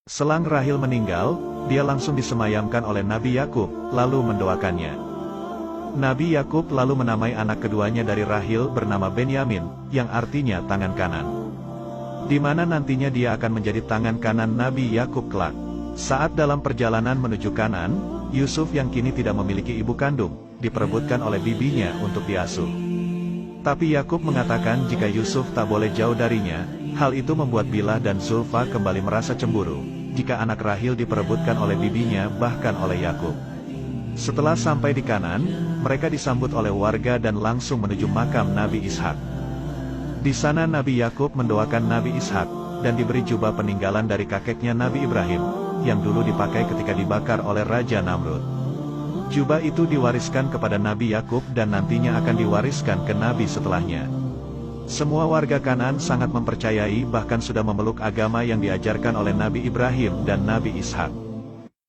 Selang Rahil meninggal, dia langsung disemayamkan oleh Nabi Yakub, lalu mendoakannya. Nabi Yakub lalu menamai anak keduanya dari Rahil bernama Benyamin, yang artinya tangan kanan. Di mana nantinya dia akan menjadi tangan kanan Nabi Yakub kelak. Saat dalam perjalanan menuju Kanan, Yusuf yang kini tidak memiliki ibu kandung, diperebutkan oleh bibinya untuk diasuh. Tapi Yakub mengatakan jika Yusuf tak boleh jauh darinya, hal itu membuat Bilhah dan Zulfa kembali merasa cemburu, jika anak Rahil diperebutkan oleh bibinya bahkan oleh Yakub. Setelah sampai di Kanan, mereka disambut oleh warga dan langsung menuju makam Nabi Ishak. Di sana Nabi Yakub mendoakan Nabi Ishak, dan diberi jubah peninggalan dari kakeknya Nabi Ibrahim, yang dulu dipakai ketika dibakar oleh Raja Namrud. Jubah itu diwariskan kepada Nabi Yakub dan nantinya akan diwariskan ke Nabi setelahnya. Semua warga Kanan sangat mempercayai bahkan sudah memeluk agama yang diajarkan oleh Nabi Ibrahim dan Nabi Ishak.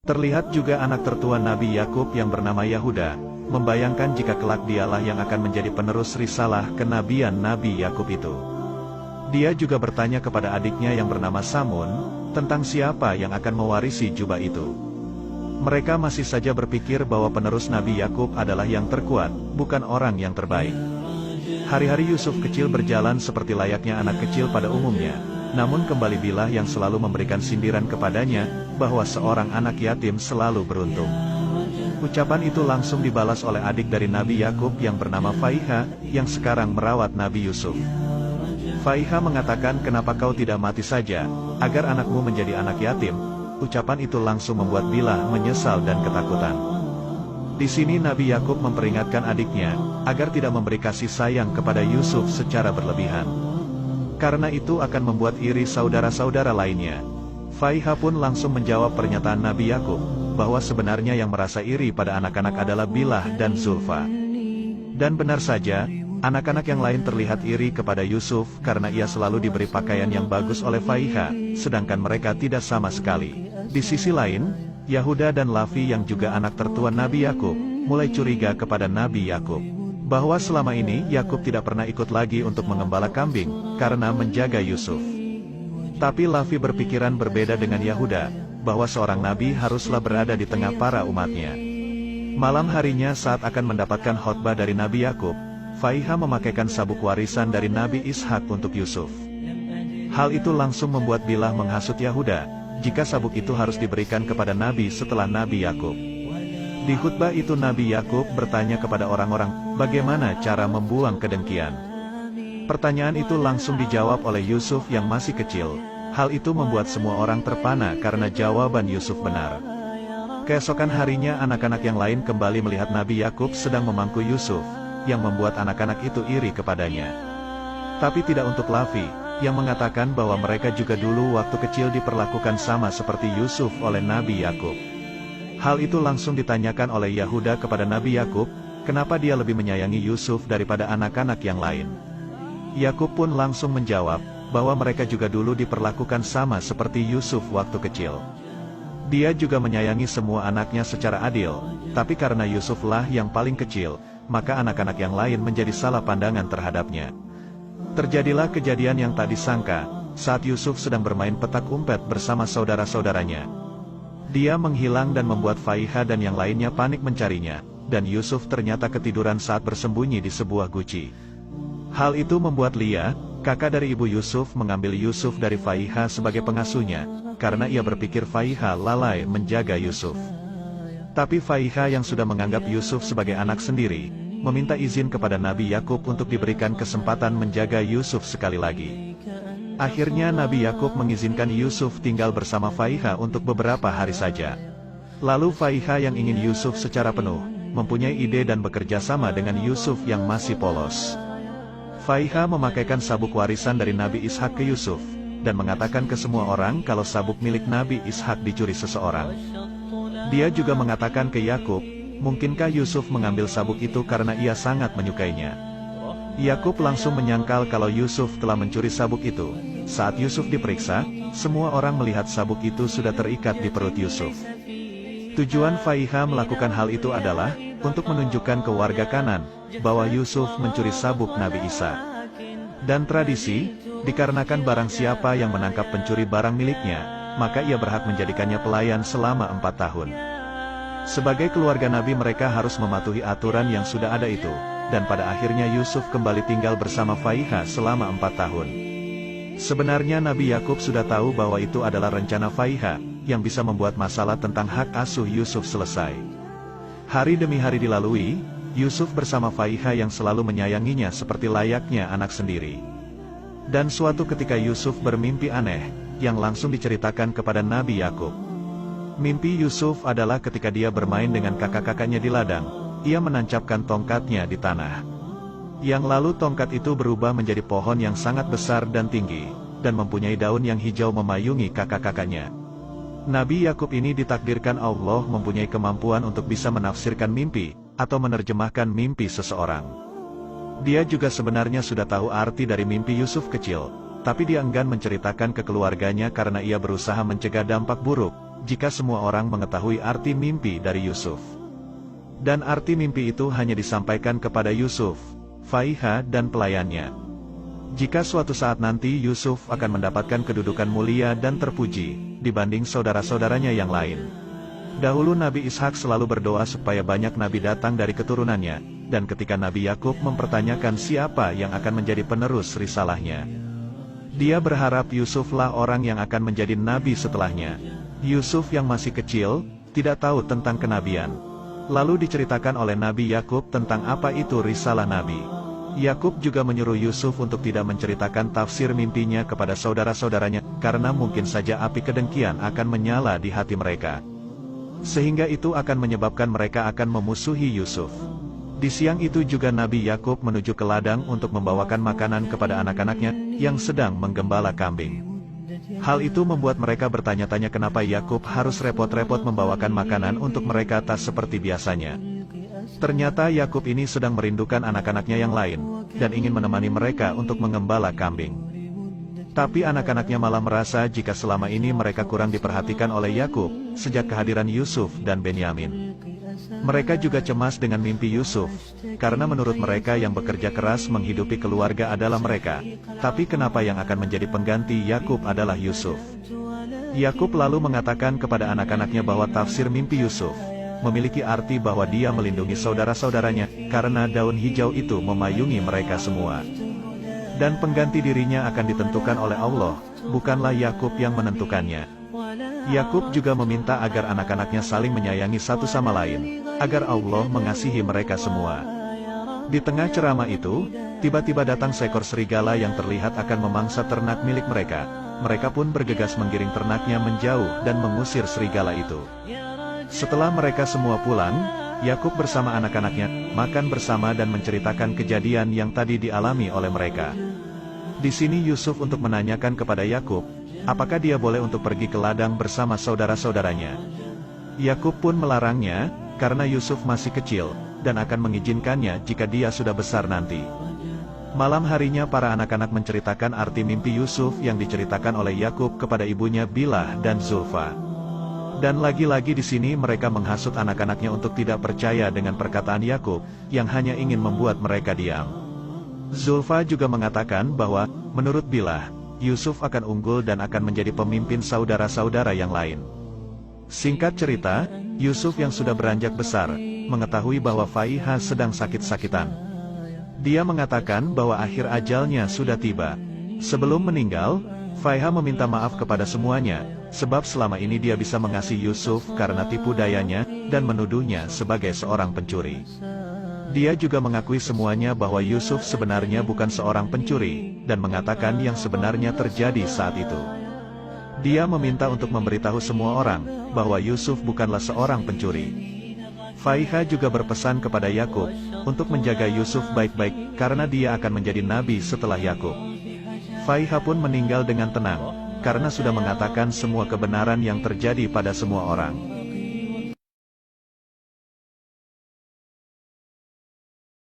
Terlihat juga anak tertua Nabi Yakub yang bernama Yahuda, membayangkan jika kelak dialah yang akan menjadi penerus risalah kenabian Nabi Yakub itu. Dia juga bertanya kepada adiknya yang bernama Samun, tentang siapa yang akan mewarisi jubah itu. Mereka masih saja berpikir bahwa penerus Nabi Yakub adalah yang terkuat, bukan orang yang terbaik. Hari-hari Yusuf kecil berjalan seperti layaknya anak kecil pada umumnya, namun kembali Bilhah yang selalu memberikan sindiran kepadanya, bahwa seorang anak yatim selalu beruntung. Ucapan itu langsung dibalas oleh adik dari Nabi Yakub yang bernama Faiha, yang sekarang merawat Nabi Yusuf. Faiha mengatakan kenapa kau tidak mati saja, agar anakmu menjadi anak yatim. Ucapan itu langsung membuat Bilhah menyesal dan ketakutan. Di sini Nabi Yakub memperingatkan adiknya, agar tidak memberi kasih sayang kepada Yusuf secara berlebihan. Karena itu akan membuat iri saudara-saudara lainnya. Faiha pun langsung menjawab pernyataan Nabi Yakub, bahwa sebenarnya yang merasa iri pada anak-anak adalah Bilhah dan Zulfa. Dan benar saja, anak-anak yang lain terlihat iri kepada Yusuf karena ia selalu diberi pakaian yang bagus oleh Faiha, sedangkan mereka tidak sama sekali. Di sisi lain, Yahuda dan Lavi yang juga anak tertua Nabi Yakub, mulai curiga kepada Nabi Yakub, bahwa selama ini Yakub tidak pernah ikut lagi untuk mengembala kambing, karena menjaga Yusuf. Tapi Lavi berpikiran berbeda dengan Yahuda, bahwa seorang nabi haruslah berada di tengah para umatnya. Malam harinya saat akan mendapatkan khotbah dari Nabi Yakub, Faiha memakaikan sabuk warisan dari Nabi Ishak untuk Yusuf. Hal itu langsung membuat Bilhah menghasut Yahuda, jika sabuk itu harus diberikan kepada Nabi setelah Nabi Yakub. Di khutbah itu Nabi Yakub bertanya kepada orang-orang, bagaimana cara membuang kedengkian. Pertanyaan itu langsung dijawab oleh Yusuf yang masih kecil. Hal itu membuat semua orang terpana karena jawaban Yusuf benar. Keesokan harinya anak-anak yang lain kembali melihat Nabi Yakub sedang memangku Yusuf, yang membuat anak-anak itu iri kepadanya. Tapi tidak untuk Lavi, yang mengatakan bahwa mereka juga dulu waktu kecil diperlakukan sama seperti Yusuf oleh Nabi Yakub. Hal itu langsung ditanyakan oleh Yahuda kepada Nabi Yakub, kenapa dia lebih menyayangi Yusuf daripada anak-anak yang lain. Yakub pun langsung menjawab, bahwa mereka juga dulu diperlakukan sama seperti Yusuf waktu kecil. Dia juga menyayangi semua anaknya secara adil, tapi karena Yusuflah yang paling kecil, maka anak-anak yang lain menjadi salah pandangan terhadapnya. Terjadilah kejadian yang tak disangka, saat Yusuf sedang bermain petak umpet bersama saudara-saudaranya. Dia menghilang dan membuat Faiha dan yang lainnya panik mencarinya, dan Yusuf ternyata ketiduran saat bersembunyi di sebuah guci. Hal itu membuat Lia, kakak dari ibu Yusuf, mengambil Yusuf dari Faiha sebagai pengasuhnya, karena ia berpikir Faiha lalai menjaga Yusuf. Tapi Faiha yang sudah menganggap Yusuf sebagai anak sendiri, meminta izin kepada Nabi Yakub untuk diberikan kesempatan menjaga Yusuf sekali lagi. Akhirnya Nabi Yakub mengizinkan Yusuf tinggal bersama Faiha untuk beberapa hari saja. Lalu Faiha yang ingin Yusuf secara penuh, mempunyai ide dan bekerja sama dengan Yusuf yang masih polos. Faiha memakaikan sabuk warisan dari Nabi Ishak ke Yusuf, dan mengatakan ke semua orang kalau sabuk milik Nabi Ishak dicuri seseorang. Dia juga mengatakan ke Yakub, mungkinkah Yusuf mengambil sabuk itu karena ia sangat menyukainya. Yakub langsung menyangkal kalau Yusuf telah mencuri sabuk itu. Saat Yusuf diperiksa, semua orang melihat sabuk itu sudah terikat di perut Yusuf. Tujuan Faiha melakukan hal itu adalah untuk menunjukkan ke warga Kanan bahwa Yusuf mencuri sabuk Nabi Isa. Dan tradisi, dikarenakan barang siapa yang menangkap pencuri barang miliknya, maka ia berhak menjadikannya pelayan selama 4 tahun. Sebagai keluarga Nabi mereka harus mematuhi aturan yang sudah ada itu, dan pada akhirnya Yusuf kembali tinggal bersama Faiha selama 4 tahun. Sebenarnya Nabi Yakub sudah tahu bahwa itu adalah rencana Faiha, yang bisa membuat masalah tentang hak asuh Yusuf selesai. Hari demi hari dilalui, Yusuf bersama Faiha yang selalu menyayanginya seperti layaknya anak sendiri. Dan suatu ketika Yusuf bermimpi aneh, yang langsung diceritakan kepada Nabi Yakub. Mimpi Yusuf adalah ketika dia bermain dengan kakak-kakaknya di ladang, ia menancapkan tongkatnya di tanah. Yang lalu tongkat itu berubah menjadi pohon yang sangat besar dan tinggi, dan mempunyai daun yang hijau memayungi kakak-kakaknya. Nabi Yakub ini ditakdirkan Allah mempunyai kemampuan untuk bisa menafsirkan mimpi, atau menerjemahkan mimpi seseorang. Dia juga sebenarnya sudah tahu arti dari mimpi Yusuf kecil, tapi dia enggan menceritakan ke keluarganya karena ia berusaha mencegah dampak buruk, jika semua orang mengetahui arti mimpi dari Yusuf. Dan arti mimpi itu hanya disampaikan kepada Yusuf, Faiha dan pelayannya. Jika suatu saat nanti Yusuf akan mendapatkan kedudukan mulia dan terpuji, dibanding saudara-saudaranya yang lain. Dahulu Nabi Ishak selalu berdoa supaya banyak nabi datang dari keturunannya, dan ketika Nabi Yakub mempertanyakan siapa yang akan menjadi penerus risalahnya, dia berharap Yusuflah orang yang akan menjadi nabi setelahnya. Yusuf yang masih kecil, tidak tahu tentang kenabian. Lalu diceritakan oleh Nabi Yakub tentang apa itu risalah nabi. Yakub juga menyuruh Yusuf untuk tidak menceritakan tafsir mimpinya kepada saudara-saudaranya, karena mungkin saja api kedengkian akan menyala di hati mereka. Sehingga itu akan menyebabkan mereka akan memusuhi Yusuf. Di siang itu juga Nabi Yakub menuju ke ladang untuk membawakan makanan kepada anak-anaknya, yang sedang menggembala kambing. Hal itu membuat mereka bertanya-tanya kenapa Yakub harus repot-repot membawakan makanan untuk mereka tak seperti biasanya. Ternyata Yakub ini sedang merindukan anak-anaknya yang lain, dan ingin menemani mereka untuk mengembala kambing. Tapi anak-anaknya malah merasa jika selama ini mereka kurang diperhatikan oleh Yakub, sejak kehadiran Yusuf dan Benyamin. Mereka juga cemas dengan mimpi Yusuf, karena menurut mereka yang bekerja keras menghidupi keluarga adalah mereka, tapi kenapa yang akan menjadi pengganti Yakub adalah Yusuf? Yakub lalu mengatakan kepada anak-anaknya bahwa tafsir mimpi Yusuf memiliki arti bahwa dia melindungi saudara-saudaranya, karena daun hijau itu memayungi mereka semua. Dan pengganti dirinya akan ditentukan oleh Allah, bukanlah Yakub yang menentukannya. Yakub juga meminta agar anak-anaknya saling menyayangi satu sama lain, agar Allah mengasihi mereka semua. Di tengah ceramah itu, tiba-tiba datang seekor serigala yang terlihat akan memangsa ternak milik mereka. Mereka pun bergegas menggiring ternaknya menjauh dan mengusir serigala itu. Setelah mereka semua pulang, Yakub bersama anak-anaknya makan bersama dan menceritakan kejadian yang tadi dialami oleh mereka. Di sini Yusuf untuk menanyakan kepada Yakub, apakah dia boleh untuk pergi ke ladang bersama saudara-saudaranya. Yakub pun melarangnya, karena Yusuf masih kecil, dan akan mengizinkannya jika dia sudah besar nanti. Malam harinya para anak-anak menceritakan arti mimpi Yusuf yang diceritakan oleh Yakub kepada ibunya Bilah dan Zulfa. Dan lagi-lagi di sini mereka menghasut anak-anaknya untuk tidak percaya dengan perkataan Yakub, yang hanya ingin membuat mereka diam. Zulfa juga mengatakan bahwa, menurut Bilah, Yusuf akan unggul dan akan menjadi pemimpin saudara-saudara yang lain. Singkat cerita, Yusuf yang sudah beranjak besar, mengetahui bahwa Faiha sedang sakit-sakitan. Dia mengatakan bahwa akhir ajalnya sudah tiba. Sebelum meninggal, Faiha meminta maaf kepada semuanya, sebab selama ini dia bisa mengasihi Yusuf karena tipu dayanya, dan menuduhnya sebagai seorang pencuri. Dia juga mengakui semuanya bahwa Yusuf sebenarnya bukan seorang pencuri, dan mengatakan yang sebenarnya terjadi saat itu. Dia meminta untuk memberitahu semua orang, bahwa Yusuf bukanlah seorang pencuri. Faiha juga berpesan kepada Yakub, untuk menjaga Yusuf baik-baik, karena dia akan menjadi nabi setelah Yakub. Faiha pun meninggal dengan tenang, karena sudah mengatakan semua kebenaran yang terjadi pada semua orang.